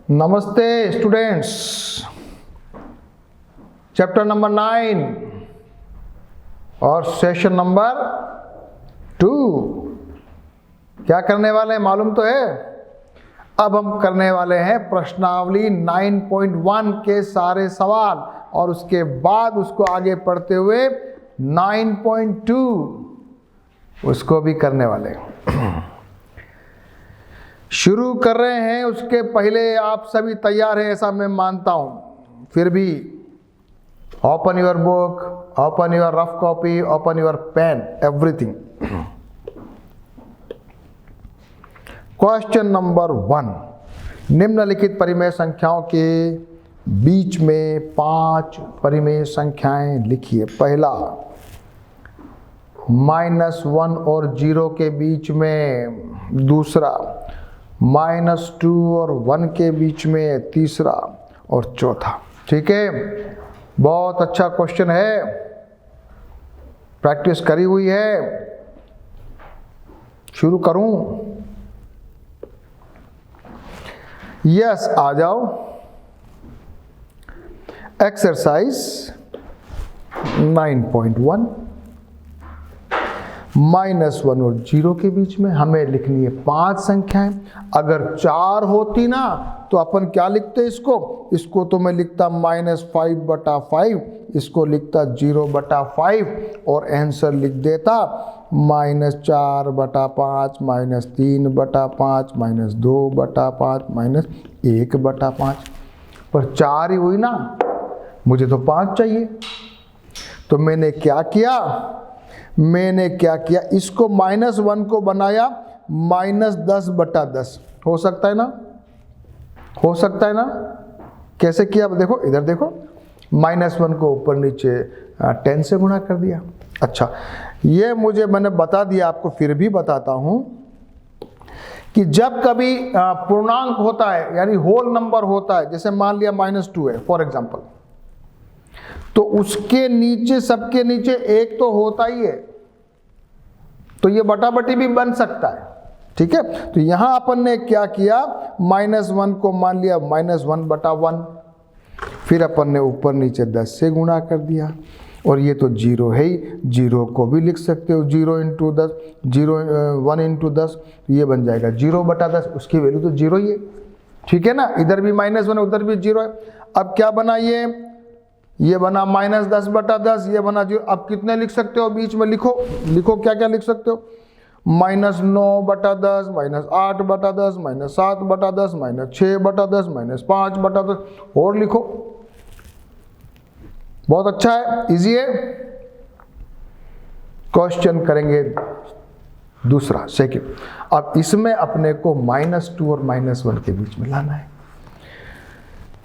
नमस्ते students, chapter number 9 और session number 2 क्या करने वाले हैं मालूम तो है। अब हम करने वाले हैं प्रश्नावली 9.1 के सारे सवाल और उसके बाद उसको आगे पढ़ते हुए 9.2 उसको भी करने वाले हैं। शुरू कर रहे हैं, उसके पहले आप सभी तैयार हैं ऐसा मैं मानता हूं। फिर भी open your book, open your rough copy, open your pen, everything. Question number 1, निम्नलिखित परिमेय संख्याओं के बीच में 5 परिमेय संख्याएं लिखिए। पहला, -1 और 0 के बीच में। दूसरा, -2 और 1 के बीच में। तीसरा और चौथा। ठीक है, बहुत अच्छा क्वेश्चन है, प्रैक्टिस करी हुई है। शुरू करूं? यस, आ जाओ। एक्सरसाइज 9.1, -1 और 0 के बीच में हमें लिखनी है 5 संख्याएं। अगर 4 होती ना तो अपन क्या लिखते इसको तो मैं लिखता -5/5, इसको लिखता 0/5 और आंसर लिख देता -4/5, -3/5, -2/5, -1/5। पर 4 ही हुई ना, मुझे तो 5 चाहिए। तो मैंने क्या किया, इसको -1 को बनाया -10/10। हो सकता है ना? कैसे किया? देखो, इधर देखो, -1 को ऊपर नीचे 10 से गुणा कर दिया। अच्छा, ये मैंने बता दिया आपको, फिर भी बताता हूं कि जब कभी पूर्णांक होता है यानी होल नंबर होता है, जैसे मान लिया -2 है फॉर एग्जांपल, तो उसके नीचे, सबके नीचे 1 तो होता ही है, तो ये बटाबटी भी बन सकता है। ठीक है, तो यहां अपन ने क्या किया, -1 को मान लिया -1/1, फिर अपन ने ऊपर नीचे 10 से गुणा कर दिया। और ये तो 0 है ही, 0 को भी लिख सकते हो 0 × 10, 1 × 10, ये बन जाएगा 0/10, उसकी वैल्यू तो 0 ही है। ठीक है ना, इधर भी -1 है, उधर भी 0 है। अब क्या बना, ये बना -10/10, ये बना 0। अब कितने लिख सकते हो बीच में? लिखो क्या क्या लिख सकते हो, -9/10, -8/10, -7/10, -6/10, -5/10, और लिखो। बहुत अच्छा है, इजी है। क्वेश्चन करेंगे दूसरा, सेकंड। अब इसमें अपने को -2 और -1 के बीच में लाना है,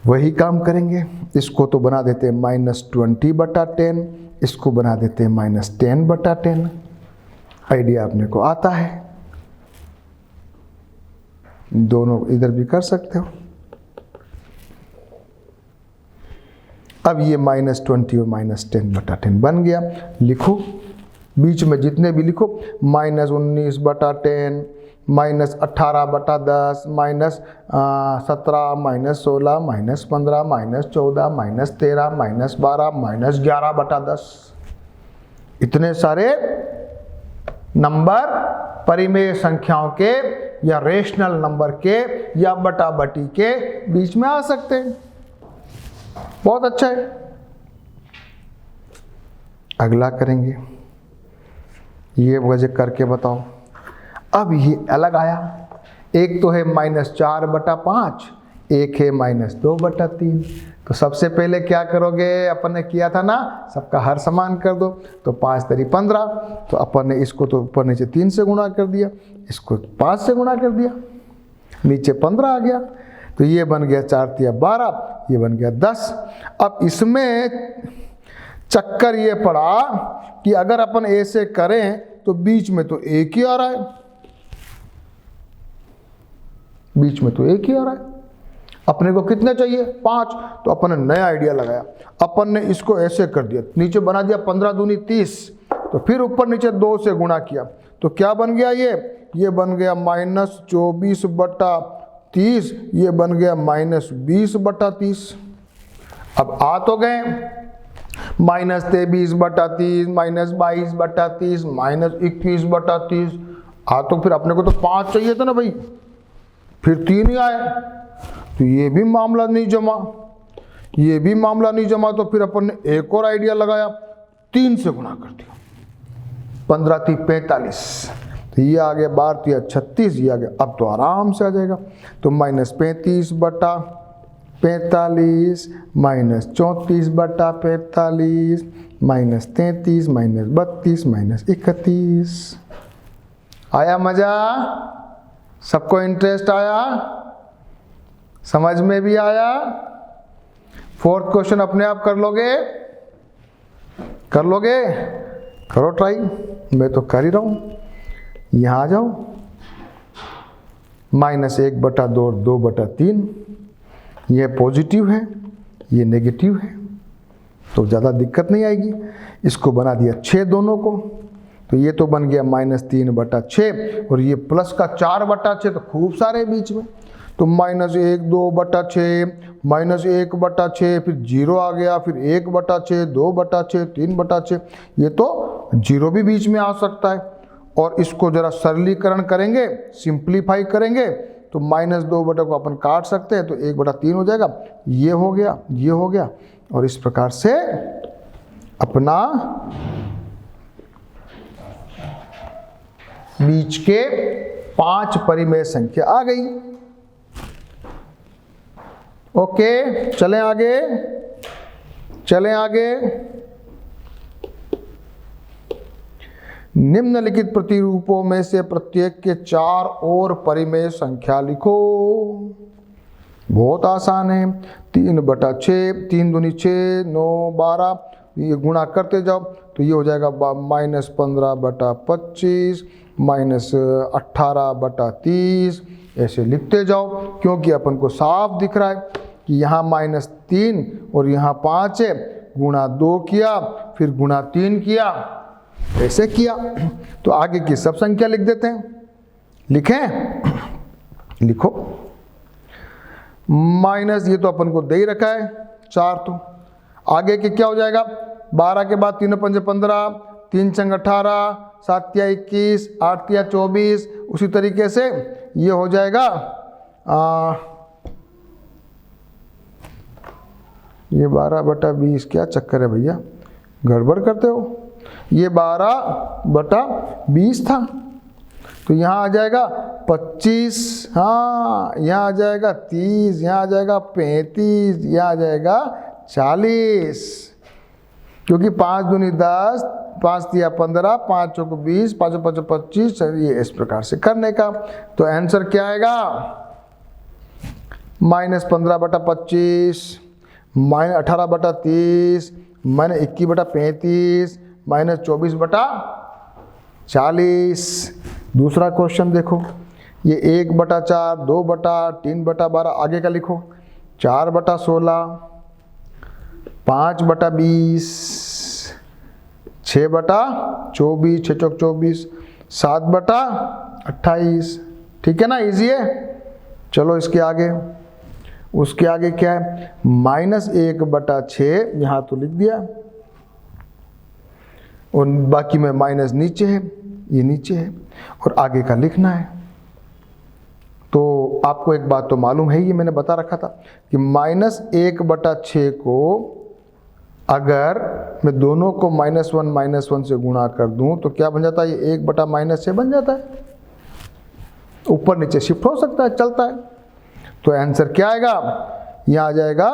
वही काम करेंगे। इसको तो बना देते हैं -20/10, इसको बना देते हैं -10/10। आइडिया अपने को आता है, दोनों इधर भी कर सकते हो। अब ये -20 और -10/10 बन गया। लिखो, बीच में जितने भी लिखो, -19/10, -18/10, -17, -16, -15, -14, -13, -12, -11/10। इतने सारे नंबर परिमेय संख्याओं के या रेशनल नंबर के या बटाबटी के बीच में आ सकते हैं। बहुत अच्छा है। अगला करेंगे, ये वजह करके बताओ। अब ये अलग आया, एक तो है -4/5, एक है -2/3। तो सबसे पहले क्या करोगे, अपन ने किया था ना, सबका हर समान कर दो। तो 5 × 15, तो अपन ने इसको तो ऊपर नीचे 3 से गुणा कर दिया, इसको 5 से गुणा कर दिया, नीचे 15 आ गया। तो ये बन गया 4 × 12, ये बन गया 10। अब इसमें चक्कर ये पड़ा कि अगर अपन ऐसे करें तो बीच में तो 1 ही आ रहा है, बीच में तो 1 ही आ रहा है। अपने को कितने चाहिए? 5। तो अपन ने नया आइडिया लगाया, अपन ने इसको ऐसे कर दिया, नीचे बना दिया 15 दूनी 30, तो फिर ऊपर नीचे 2 से गुणा किया, तो क्या बन गया, ये बन गया -24/3 30, ये बन गया -20/30। अब आ तो गए, -23/30, -22/30, -21/30। आ तो फिर अपने को तो 5 चाहिए था ना भाई, फिर 3 ही आए, तो ये भी मामला नहीं जमा, ये भी मामला नहीं जमा। तो फिर अपन ने एक और आइडिया लगाया, 3 से गुणा कर दिया, 15 × 3 = 45, तो ये आ गया 12 × 3 = 36, ये आ गया। अब तो आराम से आ जाएगा, तो -35/45, -34/45, -33, -32, -31। आया मजा? सबको इंटरेस्ट आया? समझ में भी आया? 4th क्वेश्चन अपने आप कर लोगे? कर लोगे? करो ट्राई, मैं तो कर ही रहा हूं। यहां आ जाओ, -1/2, 2/3, ये पॉजिटिव है, ये नेगेटिव है, तो ज़्यादा दिक्कत नहीं आएगी। इसको बना दिया 6 दोनों को, तो ये तो बन गया -3/6, और ये प्लस का 4/6, तो खूब सारे बीच में, तो -1, 2/6, -1/6, फिर 0 आ गया, फिर 1/6, 2/6, 3/6, ये तो 0 भी बीच में आ सकता है। और इसको जरा सरलीकरण करेंगे, सिंप्लीफाई करेंगे, तो -2 को अपन काट सकते हैं, तो 1/3 हो जाएगा, ये हो गया, ये हो गया। और इस प्रकार से अपना बीच के 5 परिमेय संख्या आ गई। ओके, चलें आगे, चलें आगे। निम्नलिखित प्रतिरूपों में से प्रत्येक के 4 और परिमेय संख्या लिखो। बहुत आसान है, 3/6, 3 दूनी 6, 9, 12, ये गुणा करते जाओ, तो ये हो जाएगा -15/25, -18/30, ऐसे लिखते जाओ, क्योंकि अपन को साफ दिख रहा है कि यहाँ -3 और यहाँ 5 है, गुणा 2 किया, फिर गुणा 3 किया, ऐसे किया। तो आगे की सब संख्या लिख देते हैं, लिखें? लिखो। माइनस ये तो अपन को दे ही रखा है 4, तो आगे के क्या हो जाएगा? 12 के बाद 3 × 5 = 15, 3 × 6 = 18, 7 × 21, 8 × 24। उसी तरीके से ये हो जाएगा ये 12/20। क्या चक्कर है भैया, गड़बड़ करते हो? ये 12/20 था, तो यहाँ आ जाएगा 25, हाँ यहाँ आ जाएगा 30, यहाँ आ जाएगा 35, यहाँ आ जाएगा 40, क्योंकि 5 दूनी 10, 5 × 3 = 15, 5 × 4 = 20, 5 × 5 = 25। ये इस प्रकार से करने का, तो आंसर क्या आएगा? -15/25, -18/30, -21/35, -24/40। दूसरा क्वेश्चन देखो, ये 1/4, 2/, 3/12, आगे का लिखो। 4/16, 5/20, 6/24, 6 × 24, 7/28। ठीक है ना, इजी है। चलो इसके आगे, उसके आगे क्या है? -1/6, यहाँ तो लिख दिया, और बाकी में माइनस नीचे है, ये नीचे है, और आगे का लिखना है। तो आपको एक बात तो मालूम है, ये मैंने बता रखा था कि -1/6 को अगर मैं दोनों को -1 से गुणा कर दूं, तो क्या बन जाता है? ये 1/-6 बन जाता है, ऊपर नीचे शिफ्ट हो सकता है, चलता है। तो आंसर क्या आएगा? यहाँ आ जाएगा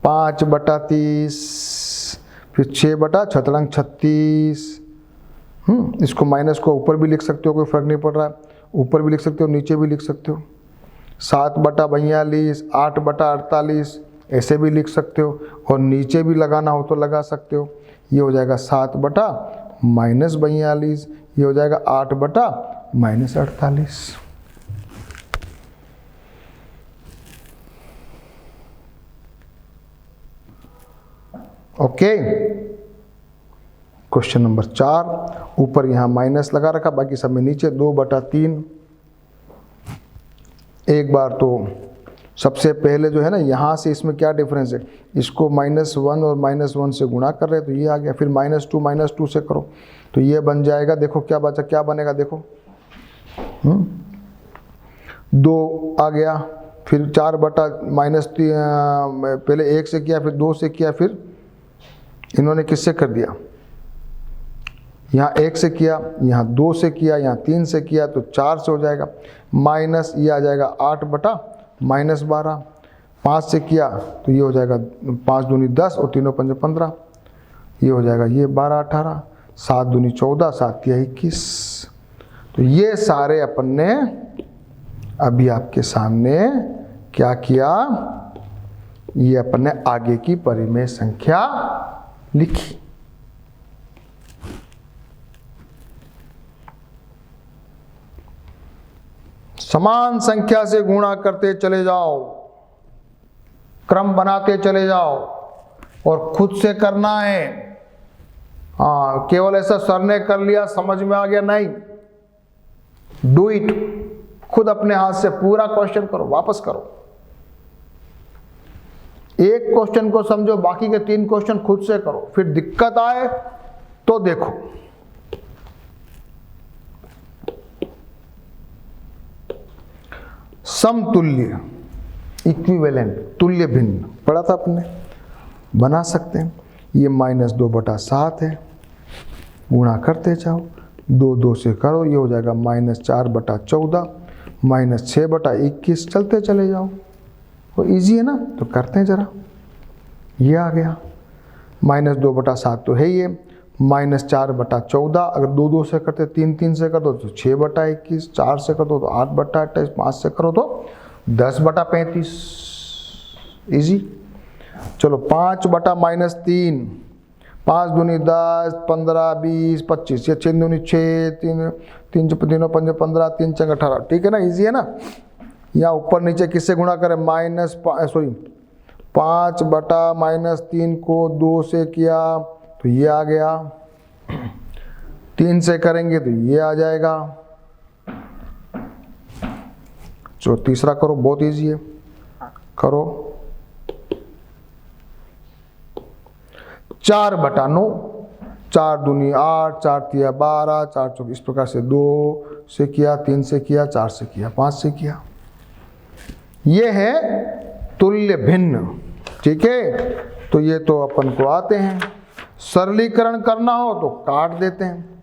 5/30, फिर 6/36। इसको माइनस को ऊपर भी लिख सकते हो, कोई फर्क नहीं पड़ रहा है, ऊपर भी लिख सकते हो, नीचे भी लिख सकते हो। 7/42, 8/48, ऐसे भी लिख सकते हो, और नीचे भी लगाना हो तो लगा सकते हो। ये हो जाएगा 7/-42, ये हो जाएगा 8/-48। ओके, क्वेश्चन नंबर 4, ऊपर यहाँ माइनस लगा रखा, बाकी सब में नीचे 2/3। एक बार तो सबसे पहले जो है ना, यहाँ से इसमें क्या डिफरेंस है, इसको -1 और -1 से गुणा कर रहे हैं तो ये आ गया। फिर -2 से करो तो ये बन जाएगा। देखो क्या बचा, क्या बनेगा, देखो 2 आ गया। फिर 4 बटा -3, पहले 1 से किया, फिर 2 से किया, फिर इन्होंने किससे कर दिया, यहाँ 1 से किया, यहाँ 2 से किया, यहाँ 3 से किया तो 4 से हो जाएगा। माइनस ये आ जाएगा 8 बटा -12। 5 से किया तो ये हो जाएगा 5 दूनी 10 और 3 पंजे 15, ये हो जाएगा ये 12 18, 7 दूनी 14, 7 तिया 21। तो ये सारे अपन ने अभी आपके सामने क्या किया, ये अपन ने आगे की परिमेय संख्या लिखी। समान संख्या से गुणा करते चले जाओ, क्रम बनाते चले जाओ और खुद से करना है। हाँ, केवल ऐसा सर ने कर लिया समझ में आ गया नहीं, डू इट। खुद अपने हाथ से पूरा क्वेश्चन करो, वापस करो। एक क्वेश्चन को समझो, बाकी के 3 क्वेश्चन खुद से करो, फिर दिक्कत आए तो देखो। समतुल्य, इक्विवेलेंट, तुल्य भिन्न पढ़ा था आपने, बना सकते हैं। ये -2/7 है, गुणा करते जाओ, 2 से करो, ये हो जाएगा -4/14, -6/21, चलते चले जाओ। वो इजी है ना, तो करते हैं जरा। ये आ गया -2/7 तो है ये, -4/14, अगर 2 से करते, 3 से कर दो तो 6/21, 4 से कर दो तो 8/28, 5 से करो तो 10/35, इजी। चलो 5/-3, 5 दूनी 10, 15, 20, 25, ये 6 दूनी 6, 3 पंजे 15, 3 चंग 18, ठीक है ना, इजी है ना। यहाँ ऊपर नीचे किससे गुणा करें, 5/-3 को 2 से किया तो ये आ गया, 3 से करेंगे तो ये आ जाएगा। जो तीसरा करो, बहुत इजी है, करो 4/9, 4 दूनी 8, 4 तिया 12, 4 चौक, इस प्रकार से 2 से किया, 3 से किया, 4 से किया, 5 से किया। ये है तुल्य भिन्न, ठीक है। तो ये तो अपन को आते हैं, सरलीकरण करना हो तो काट देते हैं।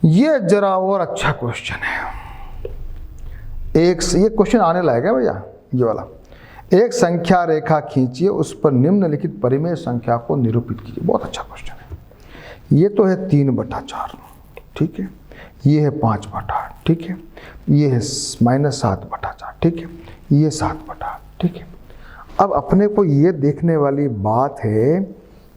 ये जरा और अच्छा क्वेश्चन है, ये क्वेश्चन आने लायक है भैया, ये वाला। एक संख्या रेखा खींचिए, उस पर निम्नलिखित परिमेय संख्या को निरूपित कीजिए। बहुत अच्छा क्वेश्चन है। ये तो है 3/4, ठीक है, ये है 5/8, ठीक है, ये है -7/4, ठीक है, ये 7/8, ठीक है। अब अपने को ये देखने वाली बात है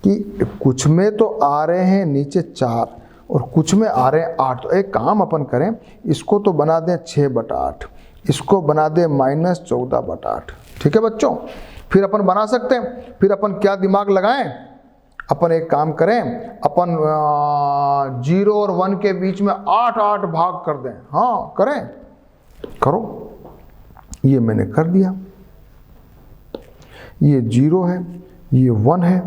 कि कुछ में तो आ रहे हैं नीचे 4 और कुछ में आ रहे हैं 8। तो एक काम अपन करें, इसको तो बना दें 6/8, इसको बना दें -14/8, ठीक है बच्चों। फिर अपन बना सकते हैं, फिर अपन क्या दिमाग लगाएं, अपन एक काम करें, अपन 0 और 1 के बीच में 8 भाग कर दें। हाँ करें, करो। ये मैंने कर दिया, ये 0 है, ये 1 है,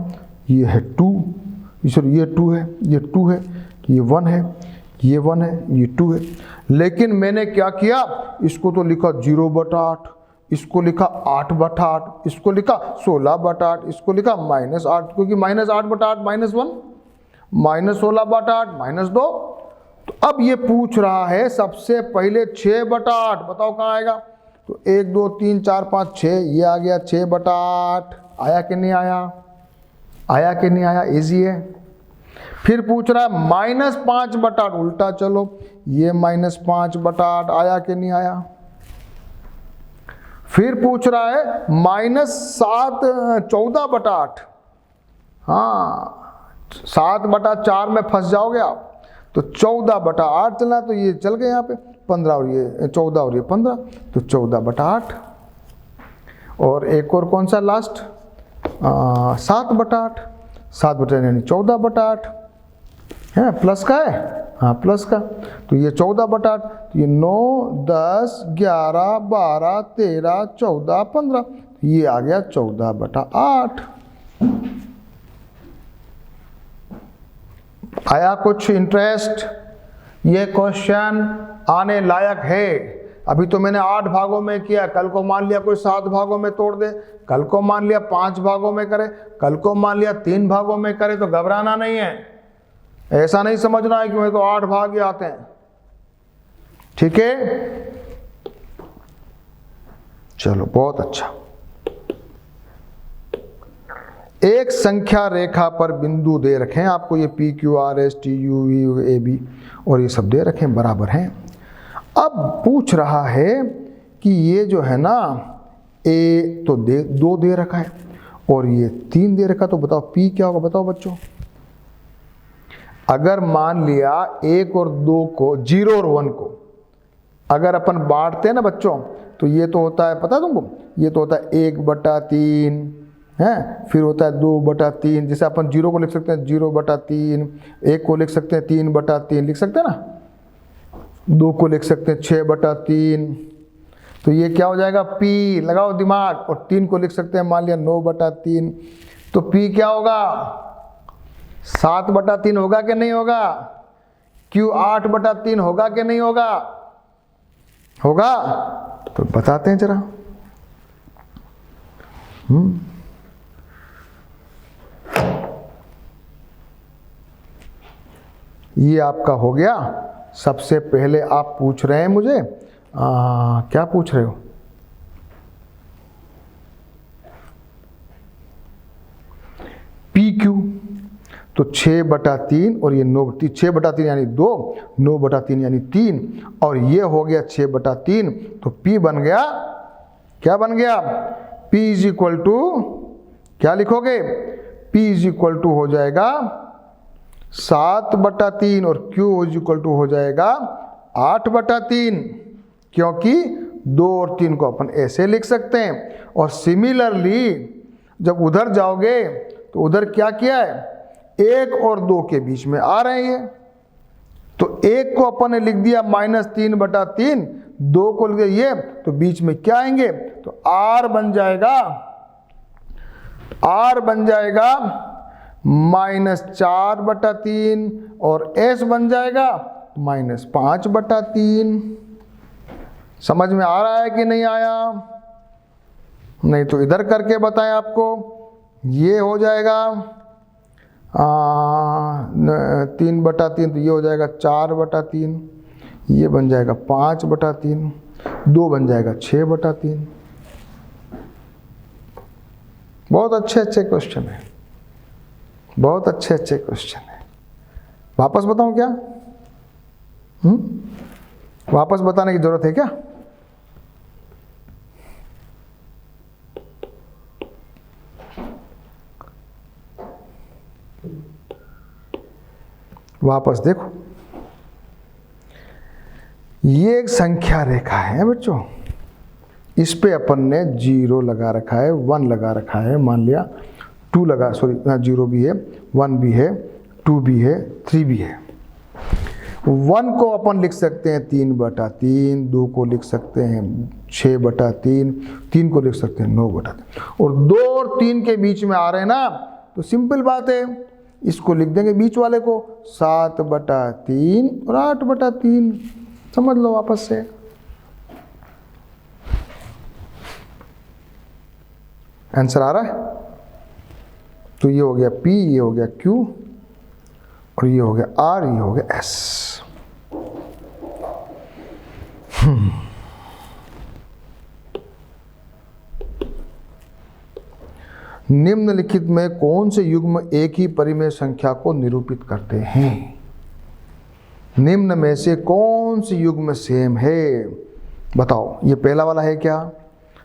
ये है 2, सॉरी ये 2 है, ये 2 है, ये 1 है, ये 1 है, ये 2 है। लेकिन मैंने क्या किया, इसको तो लिखा 0/8, इसको लिखा 8/8, इसको लिखा 16/8, इसको लिखा -8, क्योंकि -8/8 -1, -16/8 -2। तो अब ये पूछ रहा है सबसे पहले 6/8, बताओ कहाँ आएगा। तो 1 2 3 4 5 6, ये आ गया 6/8। आया कि नहीं आया, आया कि नहीं आया, इजी है। फिर पूछ रहा है -5/8, उल्टा चलो, ये -5/8 आया कि नहीं आया। फिर पूछ रहा है -14/8, हाँ 7/4 में फंस जाओगे आप, तो 14/8 चलना, तो ये चल गए यहाँ पे 15 और ये 14 और ये 15, तो 14/8। और एक और कौन सा लास्ट, 7/8, 7/8 यानी 14/8 है, प्लस का है, हाँ प्लस का, तो ये 14/8, तो ये 9, 10, 11, 12, 13, 14, 15, ये आ गया 14/8। आया कुछ इंटरेस्ट? ये क्वेश्चन आने लायक है। अभी तो मैंने 8 भागों में किया, कल को मान लिया कोई 7 भागों में तोड़ दे, कल को मान लिया 5 भागों में करे, कल को मान लिया 3 भागों में करे, तो घबराना नहीं है। ऐसा नहीं समझना है कि मैं तो 8 भाग ही आते हैं। ठीक है, चलो बहुत अच्छा। एक संख्या रेखा पर बिंदु दे रखे हैं आपको, ये P Q R S T U V A B और ये सब दे रखे हैं, बराबर हैं। अब पूछ रहा है कि ये जो है ना ए तो 2 दे रखा है और ये 3 दे रखा, तो बताओ पी क्या होगा? बताओ बच्चों। अगर मान लिया 1 और 2 को, 0 और 1 को अगर अपन बांटते हैं ना बच्चों, तो ये तो होता है, पता है तुमको, ये तो होता है 1/3 है, फिर होता है 2/3। जैसे अपन 0 को लिख सकते हैं 0/3, 1 को लिख सकते हैं 3/3, लिख सकते हैं ना, 2 को लिख सकते हैं 6/3। तो ये क्या हो जाएगा? पी, लगाओ दिमाग। और 3 को लिख सकते हैं मान लिया 9/3, तो पी क्या होगा? 7/3 होगा कि नहीं होगा? क्यू 8/3 होगा कि नहीं होगा? होगा, तो बताते हैं जरा। ये आपका हो गया। सबसे पहले आप पूछ रहे हैं मुझे क्या पूछ रहे हो? पी क्यू, तो 6/3 और ये 9, 6/3 यानी 2, 9/3 यानी 3, और ये हो गया 6/3, तो P बन गया, क्या बन गया? P इज इक्वल टू, क्या लिखोगे? P इज इक्वल टू हो जाएगा 7/3 और Q इज इक्वल टू हो जाएगा 8/3, क्योंकि 2 और 3 को अपन ऐसे लिख सकते हैं। और सिमिलरली जब उधर जाओगे तो उधर क्या किया है? 1 और 2 के बीच में आ रहे हैं, तो 1 को अपन ने लिख दिया -3/3, 2 को लिख दिया ये, तो बीच में क्या आएंगे? तो R बन जाएगा, R बन जाएगा -4/3 और S बन जाएगा -5/3। समझ में आ रहा है कि नहीं आया? नहीं तो इधर करके बताएं आपको। ये हो जाएगा 3/3, तो ये हो जाएगा 4/3, ये बन जाएगा 5/3, 2 बन जाएगा 6/3। बहुत अच्छे अच्छे क्वेश्चन है, बहुत अच्छे अच्छे क्वेश्चन है। वापस बताऊं क्या? वापस बताने की जरूरत है क्या? वापस देखो, ये एक संख्या रेखा है बच्चों, इस पे अपन ने 0 लगा रखा है, 1 लगा रखा है, मान लिया 2 लगा, सॉरी 0 भी है, 1 भी है, 2 भी है, 3 भी है। 1 को अपन लिख सकते हैं 3/3, 2 को लिख सकते हैं 6/3, 3 को लिख सकते हैं 9/3, और 2 और 3 के बीच में आ रहे हैं ना, तो सिंपल बात है, इसको लिख देंगे बीच वाले को 7/3 और 8/3, समझ लो वापस से। आंसर आ रहा है? तो ये हो गया P, ये हो गया Q, और ये हो गया R, ये हो गया S। निम्नलिखित में कौन से युग्म एक ही परिमेय संख्या को निरूपित करते हैं? निम्न में से कौन सी युग्म सेम है? बताओ। ये पहला वाला है क्या?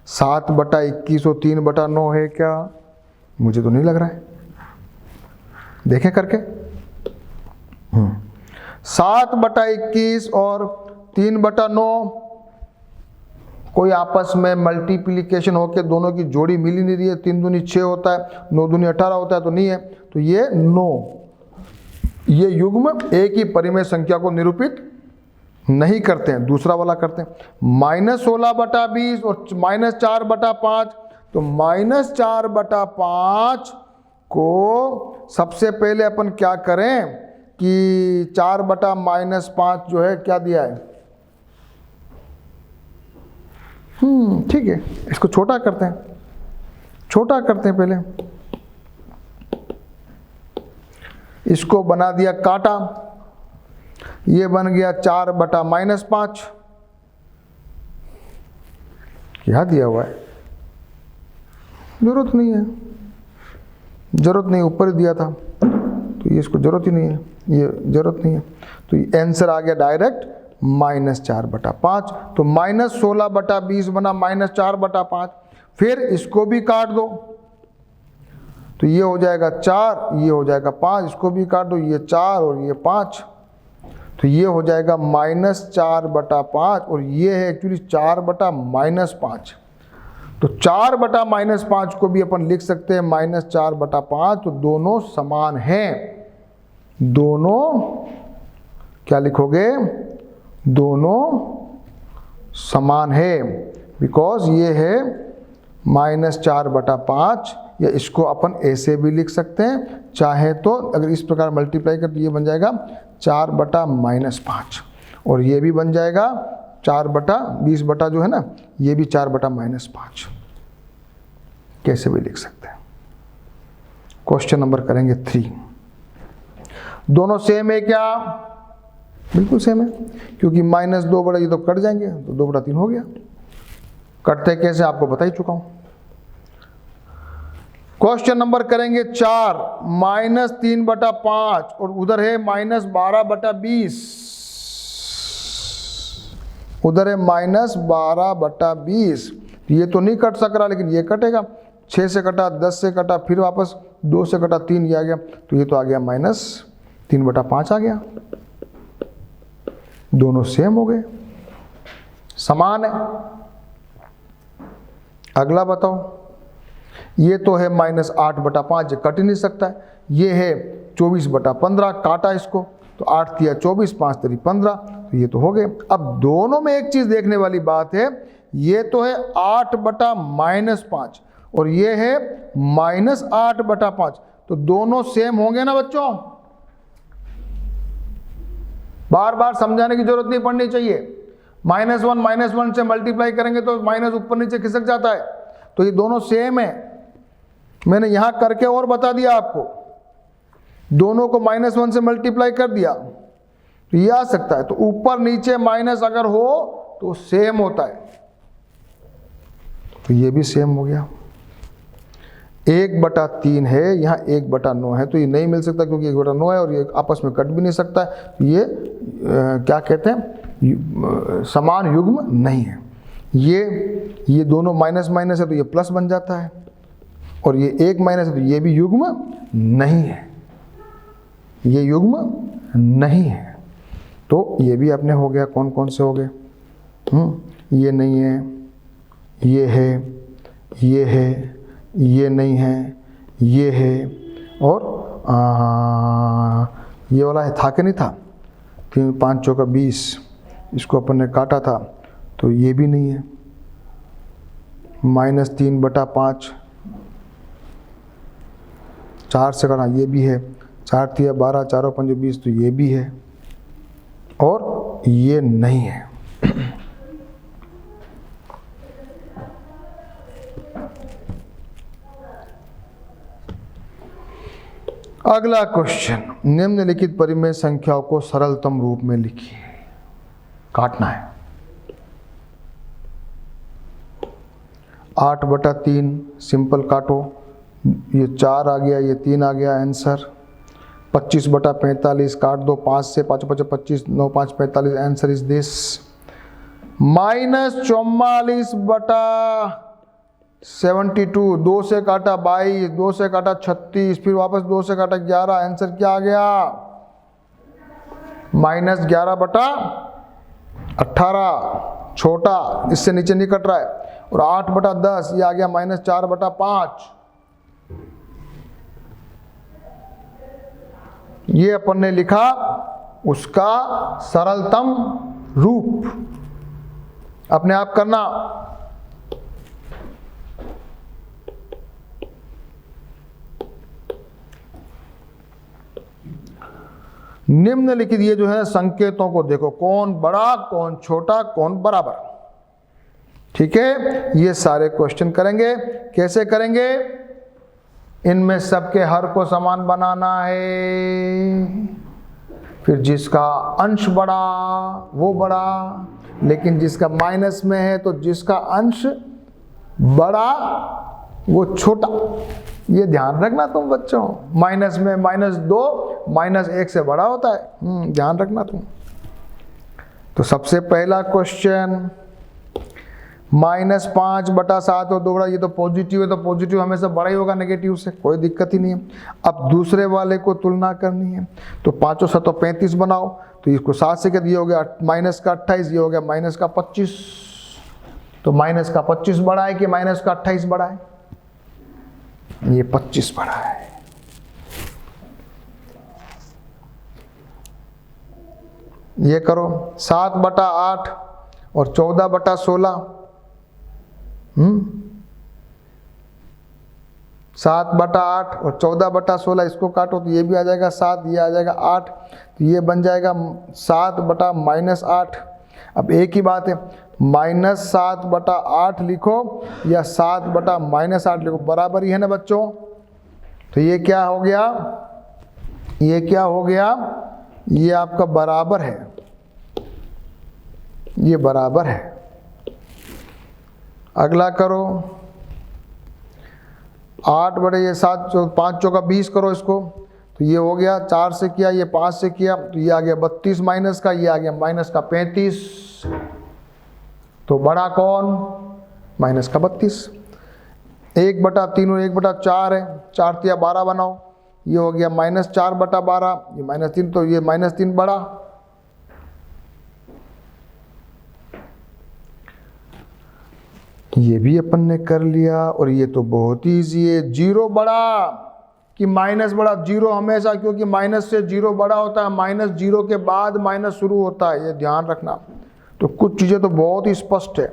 7/21 और 3/9 है क्या? मुझे तो नहीं लग रहा है, देखें करके। 7/21 और 3/9 कोई आपस में मल्टीप्लिकेशन होकर दोनों की जोड़ी मिल ही नहीं रही है। 3 दूनी 6 होता है, 9 दूनी 18 होता है, तो नहीं है, तो ये 9। ये युग्म एक ही परिमेय संख्या को निरूपित नहीं करते हैं, दूसरा वाला करते हैं। -16/20 और -4/5, तो -4/5 को सबसे पहले अपन क्या करें कि 4/-5 जो है क्या दिया है, ठीक है, इसको छोटा करते हैं, पहले इसको बना दिया काटा, ये बन गया 4/-5, क्या दिया हुआ है, जरूरत नहीं है, ऊपर ही दिया था, तो ये इसको जरूरत ही नहीं है, ये जरूरत नहीं है, तो ये आंसर आ गया डायरेक्ट -4/5। तो -16/20 बना -4/5, फिर इसको भी काट दो, तो ये हो जाएगा 4, ये हो जाएगा 5, इसको भी काट दो, ये 4 और ये 5, तो ये हो जाएगा -4/5, और ये है एक्चुअली 4/-5। तो 4/-5 को भी अपन लिख सकते हैं -4/5, तो दोनों समान हैं, दोनों क्या लिखोगे, दोनों समान है, बिकॉज ये है -4/5, या इसको अपन ऐसे भी लिख सकते हैं, चाहे तो अगर इस प्रकार मल्टीप्लाई कर तो ये बन जाएगा 4/-5, और ये भी बन जाएगा 4/20 जो है ना, ये भी 4/-5, कैसे भी लिख सकते हैं। क्वेश्चन नंबर करेंगे 3। दोनों सेम है क्या, बिल्कुल सेम है, क्योंकि -2 ये तो कट जाएंगे, तो 2/3 हो गया। कटते कैसे आपको बता ही चुका हूं। क्वेश्चन नंबर करेंगे 4, -3/5 और उधर है -12/20, उधर है -12/20, ये तो नहीं कट सक रहा, लेकिन ये कटेगा, 6 से कटा, 10 से कटा, फिर वापस 2 से कटा, 3 ये आ गया, तो ये तो आ गया -3/5 आ गया, दोनों सेम हो गए, समान है। अगला बताओ, ये तो है -8/5, ये कट ही नहीं सकता है, ये है 24/15, काटा इसको, तो 8 तिया 24, 5 तिरी 15, तो ये तो हो गए। अब दोनों में एक चीज देखने वाली बात है, ये तो है 8/-5 और ये है -8/5, तो दोनों सेम होंगे ना बच्चों, बार बार समझाने की जरूरत नहीं पड़नी चाहिए। -1 से मल्टीप्लाई करेंगे तो माइनस ऊपर नीचे खिसक जाता है, तो ये दोनों सेम है, मैंने यहां करके और बता दिया आपको, दोनों को -1 से मल्टीप्लाई कर दिया तो ये आ सकता है, तो ऊपर नीचे माइनस अगर हो तो सेम होता है, तो ये भी सेम हो गया। 1/3 है, यहाँ 1/9 है, तो ये नहीं मिल सकता क्योंकि 1/9 है और ये आपस में कट भी नहीं सकता है, तो ये क्या कहते हैं, समान युग्म नहीं है। ये दोनों माइनस है तो ये प्लस बन जाता है, और ये 1 माइनस है तो ये भी युग्म नहीं है, ये युग्म नहीं है, तो ये भी अपने हो गया। कौन कौन से हो गए, ये नहीं है, ये है, ये है, ये नहीं है, ये है, और ये वाला है, था कि नहीं था, 3 5 चौका 20, इसको अपन ने काटा था, तो ये भी नहीं है। -3/5, 4 से काटा, ये भी है, 4 तिया 12, 4 5 20, तो ये भी है, और ये नहीं है। अगला क्वेश्चन, निम्नलिखित परिमेय संख्याओं को सरलतम रूप में लिखिए, काटना है। 8/3 सिंपल काटो, ये 4 आ गया, ये 3 आ गया आंसर। 25/45 काट दो, 5 से 5 5 25, 9 5 45, आंसर इज दिस। -44/72, 2 से काटा 22, 2 से काटा 36, फिर वापस 2 से काटा 11, आंसर क्या आ गया, -11/18, छोटा, इससे नीचे नहीं कट रहा है, और 8/10 ये आ गया -4/5, ये अपन ने लिखा उसका सरलतम रूप। अपने आप करना। निम्नलिखित ये जो है संकेतों को देखो, कौन बड़ा कौन छोटा कौन बराबर। ठीक है, ये सारे क्वेश्चन करेंगे। कैसे करेंगे? इनमें सबके हर को समान बनाना है, फिर जिसका अंश बड़ा वो बड़ा, लेकिन जिसका माइनस में है तो जिसका अंश बड़ा वो छोटा। ये ध्यान रखना तुम बच्चों, माइनस में -2 -1 से बड़ा होता है, ध्यान रखना तुम। तो सबसे पहला क्वेश्चन, -5/7 और 2 बड़ा, ये तो पॉजिटिव है तो पॉजिटिव हमेशा बड़ा ही होगा नेगेटिव से, कोई दिक्कत ही नहीं है। अब दूसरे वाले को तुलना करनी है, तो 5 और 7 35 बनाओ, तो इसको 7 से क्या, ये हो गया -28, ये हो गया -25। तो -25 बड़ा है कि -28 बड़ा है? ये 25 बड़ा है। ये करो 7/8 और 14/16। 7/8 और 14/16, इसको काटो तो ये भी आ जाएगा 7, ये आ जाएगा 8, तो ये बन जाएगा 7/-8। अब एक ही बात है, -7/8 लिखो या 7/-8 लिखो, बराबर ही है ना बच्चों। तो ये क्या हो गया? ये क्या हो गया? ये आपका बराबर है, ये बराबर है। अगला करो 8/7, 5 चौका 20 करो इसको, तो ये हो गया 4 से किया, ये 5 से किया, तो ये आ गया 32 माइनस का, ये आ गया -35। तो बड़ा कौन? -32। 1/3 और 1/4 है, 4 या 12 बनाओ, ये हो गया -4/12, ये -3, तो ये -3 बड़ा। ये भी अपन ने कर लिया। और ये तो बहुत ही ईजी है, 0 बड़ा कि माइनस बड़ा? 0 हमेशा, क्योंकि माइनस से 0 बड़ा होता है, -0 के बाद माइनस शुरू होता है, ये ध्यान रखना। तो कुछ चीज़ें तो बहुत ही स्पष्ट है,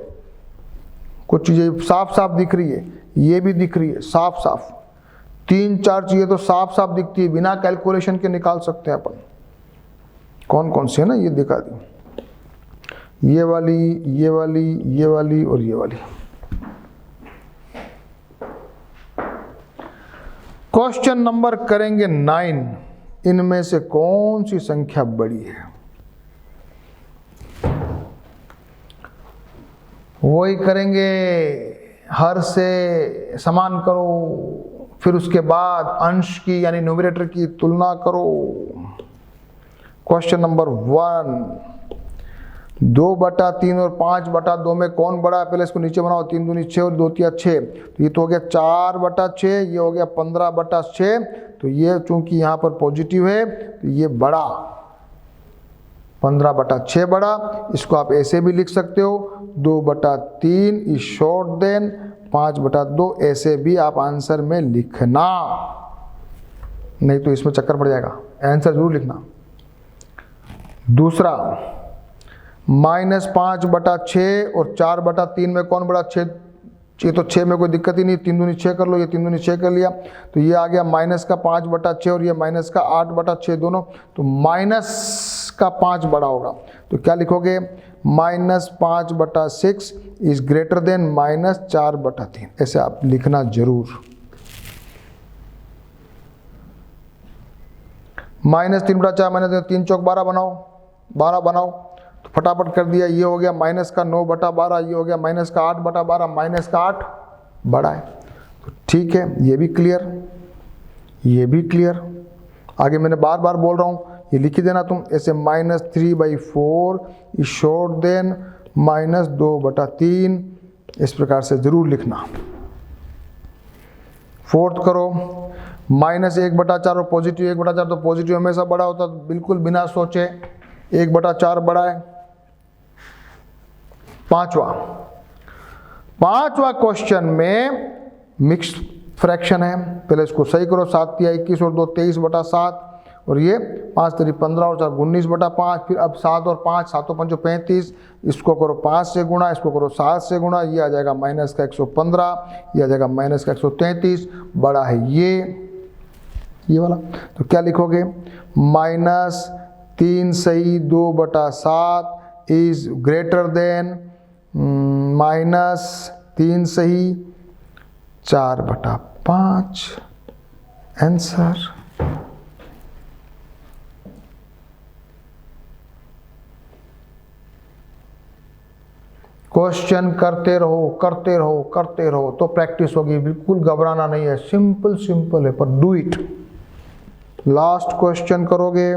कुछ चीज़ें साफ साफ दिख रही है, ये भी दिख रही है साफ साफ। 3-4 चीज़ें तो साफ साफ दिखती है, बिना कैलकुलेशन के निकाल सकते हैं अपन। कौन कौन सी है ना, ये दिखा दी, ये वाली, ये वाली, ये वाली और ये वाली। क्वेश्चन नंबर करेंगे 9, इनमें से कौन सी संख्या बड़ी है? वही करेंगे, हर से समान करो, फिर उसके बाद अंश की यानी न्यूमरेटर की तुलना करो। क्वेश्चन नंबर 1, 2/3 और 5/2 में कौन बड़ा है? पहले इसको नीचे बनाओ, 3 दूनी 6 और 2 तिया 6, तो ये तो हो गया 4/6, ये हो गया 15/6। तो ये चूंकि यहाँ पर पॉजिटिव है तो ये बड़ा 15/6 बड़ा। इसको आप ऐसे भी लिख सकते हो, 2/3 इज शॉर्ट देन 5/2, ऐसे भी आप आंसर में लिखना, नहीं तो इसमें चक्कर पड़ जाएगा, आंसर जरूर लिखना। दूसरा, -5/6 और 4/3 में कौन बड़ा? 6, तो 6 में कोई दिक्कत ही नहीं, 3 दूनी 6 कर लो, ये 3 दूनी 6 कर लिया, तो ये आ गया -5/6 और ये -8/6 दोनों, तो -5 बड़ा होगा। तो क्या लिखोगे? -5/6 इज ग्रेटर देन -4/3, ऐसे आप लिखना जरूर। -3/4 -3 चौक 12 बनाओ, 12 बनाओ, तो फटाफट कर दिया। ये हो गया -9/12, ये हो गया -8/12, -8 बड़ा है। तो ठीक है, ये भी क्लियर, ये भी क्लियर। आगे मैंने बार बार बोल रहा हूँ, ये लिख ही देना तुम ऐसे, -3/4 इज शॉर्ट देन -2/3, इस प्रकार से जरूर लिखना। फोर्थ करो, -1/4 और पॉजिटिव 1/4, तो पॉजिटिव हमेशा बड़ा होता है, तो बिल्कुल बिना सोचे 1/4 बड़ा है। पांचवा क्वेश्चन में मिक्स्ड फ्रैक्शन है, पहले इसको सही करो, 7 तिया 21 और 2 23/7, और ये 5 3 15 और 4 19/5। फिर अब 7 और 5, 7 और 5 35, इसको करो 5 से गुणा, इसको करो 7 से गुणा, ये आ जाएगा माइनस का 115, ये आ जाएगा माइनस का 133, बड़ा है ये वाला। तो क्या लिखोगे, -3 सही 2/7 इज ग्रेटर देन -3 सही 4/5। आंसर। क्वेश्चन करते रहो करते रहो करते रहो तो प्रैक्टिस होगी, बिल्कुल घबराना नहीं है, सिंपल है, पर डू इट। लास्ट क्वेश्चन करोगे,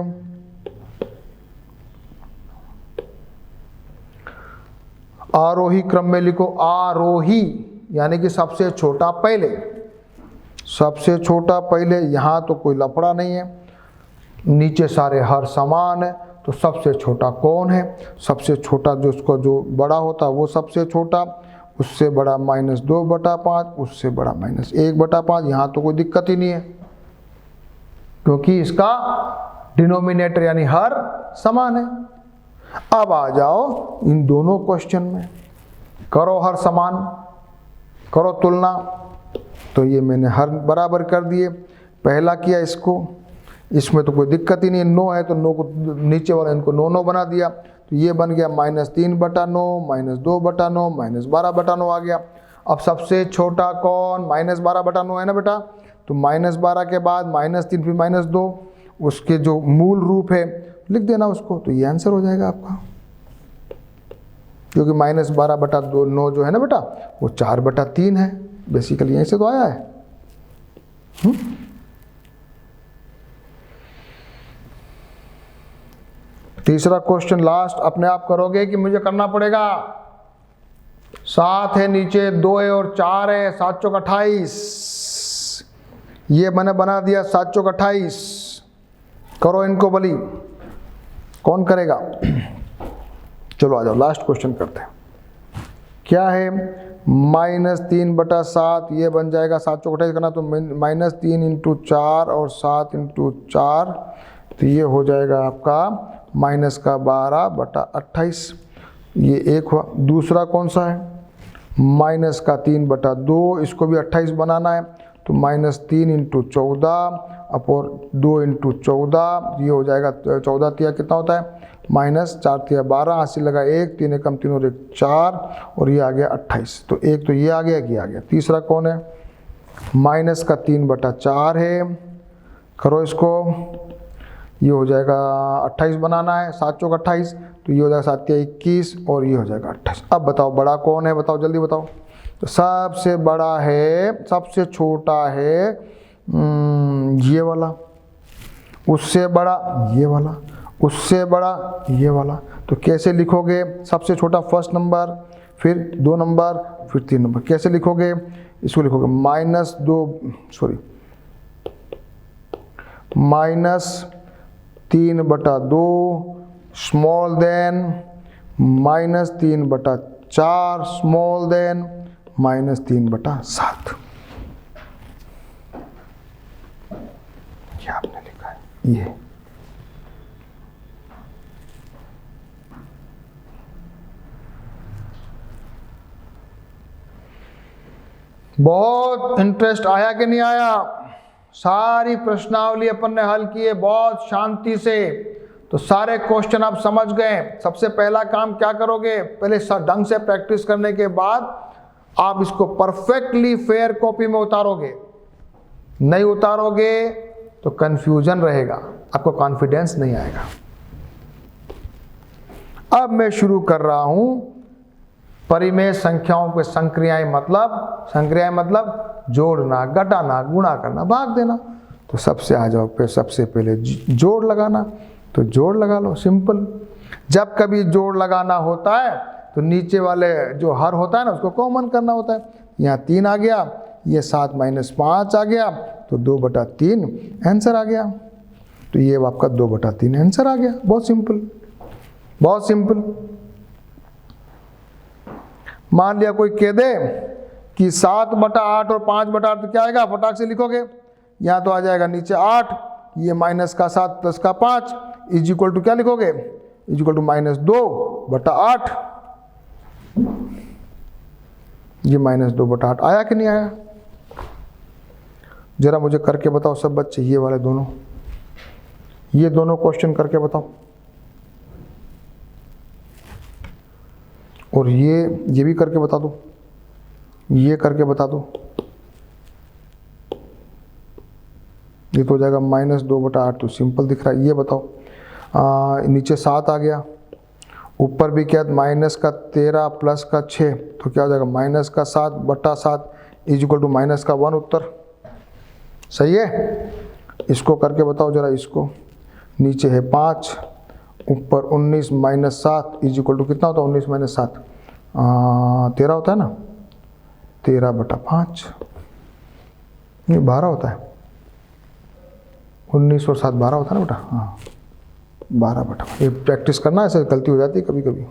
आरोही क्रम में लिखो, आरोही यानी कि सबसे छोटा पहले, सबसे छोटा पहले। यहां तो कोई लफड़ा नहीं है, नीचे सारे हर समान है, तो सबसे छोटा कौन है, सबसे छोटा जो उसको जो बड़ा होता है वो सबसे छोटा, उससे बड़ा -2/5, उससे बड़ा -1/5। यहाँ तो कोई दिक्कत ही नहीं है, क्योंकि इसका डिनोमिनेटर यानी हर समान है। अब आ जाओ इन दोनों क्वेश्चन में, करो हर समान, करो तुलना। तो ये मैंने हर बराबर कर दिए, पहला किया इसको, इसमें तो कोई दिक्कत ही नहीं है, 9 है तो 9 को नीचे वाले इनको 9 बना दिया, तो ये बन गया -3/9, -2/9, -12/9 आ गया। अब सबसे छोटा कौन, -12/9 है ना बेटा, तो -12 के बाद -3 फिर -2, उसके जो मूल रूप है लिख देना उसको, तो ये आंसर हो जाएगा आपका। क्योंकि -12/9 जो है ना बेटा वो 4/3 है, बेसिकली यहीं से तो आया है। तीसरा क्वेश्चन लास्ट अपने आप करोगे कि मुझे करना पड़ेगा। 7 है नीचे, 2 है और 4 है, 7 चौक 28, ये मैंने बना दिया 7 चौक 28। करो इनको बली, कौन करेगा? चलो आ जाओ लास्ट क्वेश्चन करते हैं। क्या है, -3/7, ये बन जाएगा 7 चौक 28 करना, तो -3 × 4 और 7 × 4, तो ये हो जाएगा आपका -12/28। ये एक हुआ। दूसरा कौन सा है, -3/2, इसको भी 28 बनाना है, तो -3 × 14 और 2 × 14, ये हो जाएगा 14 तिया कितना होता है, -4 तिया 12, 80 लगा 1, 3 एकम 3 और 1 4, और ये आ गया 28। तो एक तो ये आ गया, ये आ गया। तीसरा कौन है, -3/4 है, करो इसको, ये हो जाएगा 28 बनाना है, 7 चौक 28, तो ये हो जाएगा 7 तिया 21 और ये हो जाएगा 28। अब बताओ बड़ा कौन है, बताओ जल्दी बताओ। तो सबसे बड़ा है, सबसे छोटा है ये वाला, उससे बड़ा ये वाला, उससे बड़ा ये वाला। तो कैसे लिखोगे, सबसे छोटा फर्स्ट नंबर, फिर 2 नंबर, फिर 3 नंबर। कैसे लिखोगे, इसको लिखोगे -3/2 स्मॉल देन -3/4 स्मॉल देन -3/7। ये आपने लिखा है, ये बहुत इंटरेस्ट आया कि नहीं आया? सारी प्रश्नावली अपन ने हल किए बहुत शांति से, तो सारे क्वेश्चन आप समझ गए। सबसे पहला काम क्या करोगे, पहले ढंग से प्रैक्टिस करने के बाद आप इसको परफेक्टली फेयर कॉपी में उतारोगे। नहीं उतारोगे तो कंफ्यूजन रहेगा, आपको कॉन्फिडेंस नहीं आएगा। अब मैं शुरू कर रहा हूं परिमेय संख्याओं के संक्रियाएं, मतलब जोड़ना, घटाना, गुणा करना, भाग देना। तो सबसे आ जाओ पे, सबसे पहले जोड़ लगाना, तो जोड़ लगा लो, सिंपल। जब कभी जोड़ लगाना होता है तो नीचे वाले जो हर होता है ना उसको कॉमन करना होता है। यहाँ 3 आ गया, ये 7 - 5 आ गया, तो 2/3 आंसर आ गया। तो ये आपका 2/3 आंसर आ गया। बहुत सिंपल, बहुत सिंपल। मान लिया कोई कह दे कि 7/8 और 5/8 तो क्या आएगा, फटाक से लिखोगे। यहाँ तो आ जाएगा नीचे 8, ये माइनस का 7 प्लस का 5 इज इक्वल टू क्या लिखोगे, इज इक्वल टू -2/8। ये -2/8 आया कि नहीं आया? जरा मुझे करके बताओ सब बच्चे, ये वाले दोनों, ये दोनों क्वेश्चन करके बताओ। और ये भी करके बता दो, ये करके बता दो। ये तो हो जाएगा -2/8, तो सिंपल दिख रहा है। ये बताओ, नीचे 7 आ गया, ऊपर भी क्या, -13 प्लस का 6, तो क्या हो जाएगा -7/7 इज इक्वल टू -1 उत्तर। सही है? इसको करके बताओ जरा, इसको। नीचे है 5, ऊपर 19 -7 इज इक्वल टू कितना होता है, 19 - 7 13 होता है ना, 13/5, नहीं 12 होता है, 19 और 7 12 होता है ना बेटा। हाँ 12/5। ये प्रैक्टिस करना, ऐसे गलती हो जाती है कभी कभी।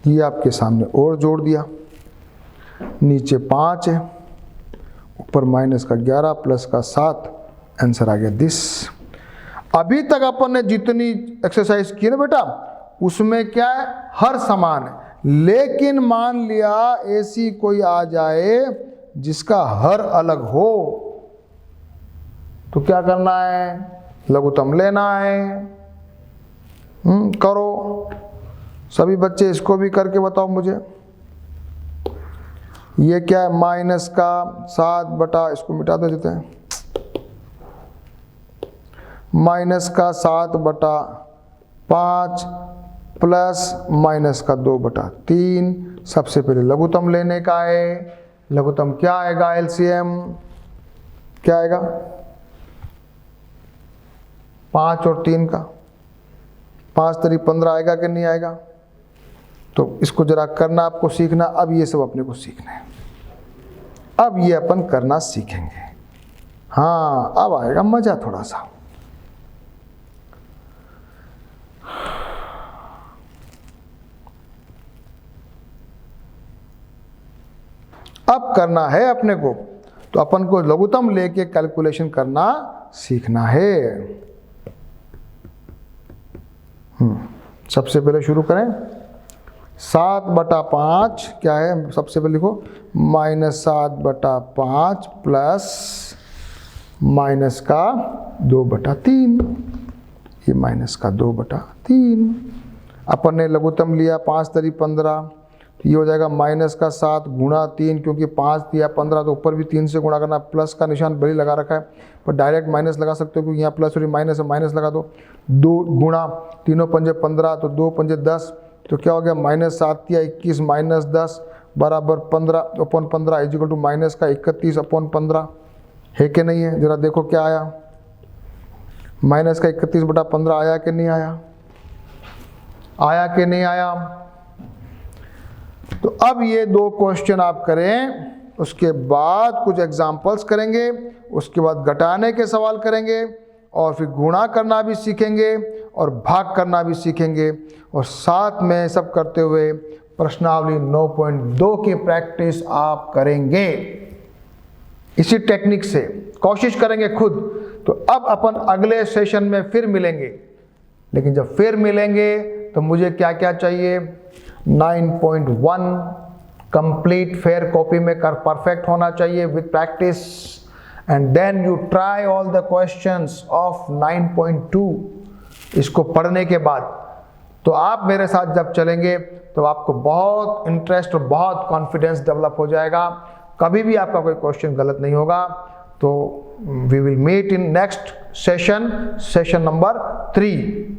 ये आपके सामने और जोड़ दिया, नीचे 5 है, ऊपर -11 प्लस का 7, आंसर आ गया दिस। अभी तक अपन ने जितनी एक्सरसाइज की ना बेटा, उसमें क्या है, हर समान है, लेकिन मान लिया ऐसी कोई आ जाए जिसका हर अलग हो, तो क्या करना है, लघुत्तम लेना है। करो सभी बच्चे, इसको भी करके बताओ मुझे। ये क्या है, -7 इसको मिटा देते हैं, -7/5 प्लस -2/3। सबसे पहले लघुत्तम लेने का है। लघुत्तम क्या आएगा, एलसीएम क्या आएगा, 5 और 3 का, 5 3 15 आएगा कि नहीं आएगा? तो इसको जरा करना आपको सीखना। अब ये सब अपने को सीखना है, अब ये अपन करना सीखेंगे। हाँ अब आएगा मजा थोड़ा सा। अब करना है अपने को, तो अपन को लघुत्तम लेके कैलकुलेशन करना सीखना है। सबसे पहले शुरू करें, 7/5 क्या है, सबसे पहले लिखो -7/5 प्लस -2/3, ये -2/3। अपन ने लघुत्तम लिया 5 3 15, ये हो जाएगा -7 गुणा 3, क्योंकि 5 दिया 15 तो ऊपर भी 3 से गुणा करना, प्लस का निशान भले लगा रखा है, पर डायरेक्ट माइनस लगा सकते हो क्योंकि यहाँ प्लस और माइनस है, माइनस लगा दो। 2 गुणा 3 पंजे 15, तो 2 पंजे 10, तो क्या हो गया, -7 या 21 -10 बराबर 15/15 इज इक्वल टू -31/15 है कि नहीं है? जरा देखो क्या आया, -31/15 आया कि नहीं आया? आया कि नहीं आया? तो अब ये 2 क्वेश्चन आप करें, उसके बाद कुछ एग्जाम्पल्स करेंगे, उसके बाद घटाने के सवाल करेंगे, और फिर गुणा करना भी सीखेंगे और भाग करना भी सीखेंगे, और साथ में सब करते हुए प्रश्नावली 9.2 की प्रैक्टिस आप करेंगे। इसी टेक्निक से कोशिश करेंगे खुद। तो अब अपन अगले सेशन में फिर मिलेंगे, लेकिन जब फिर मिलेंगे तो मुझे क्या क्या चाहिए, 9.1 कंप्लीट फेयर कॉपी में कर परफेक्ट होना चाहिए with practice, and then you try all the questions of 9.2। इसको पढ़ने के बाद तो आप मेरे साथ जब चलेंगे तो आपको बहुत इंटरेस्ट और बहुत कॉन्फिडेंस डेवलप हो जाएगा, कभी भी आपका कोई क्वेश्चन गलत नहीं होगा। तो we will meet in next session, session number 3।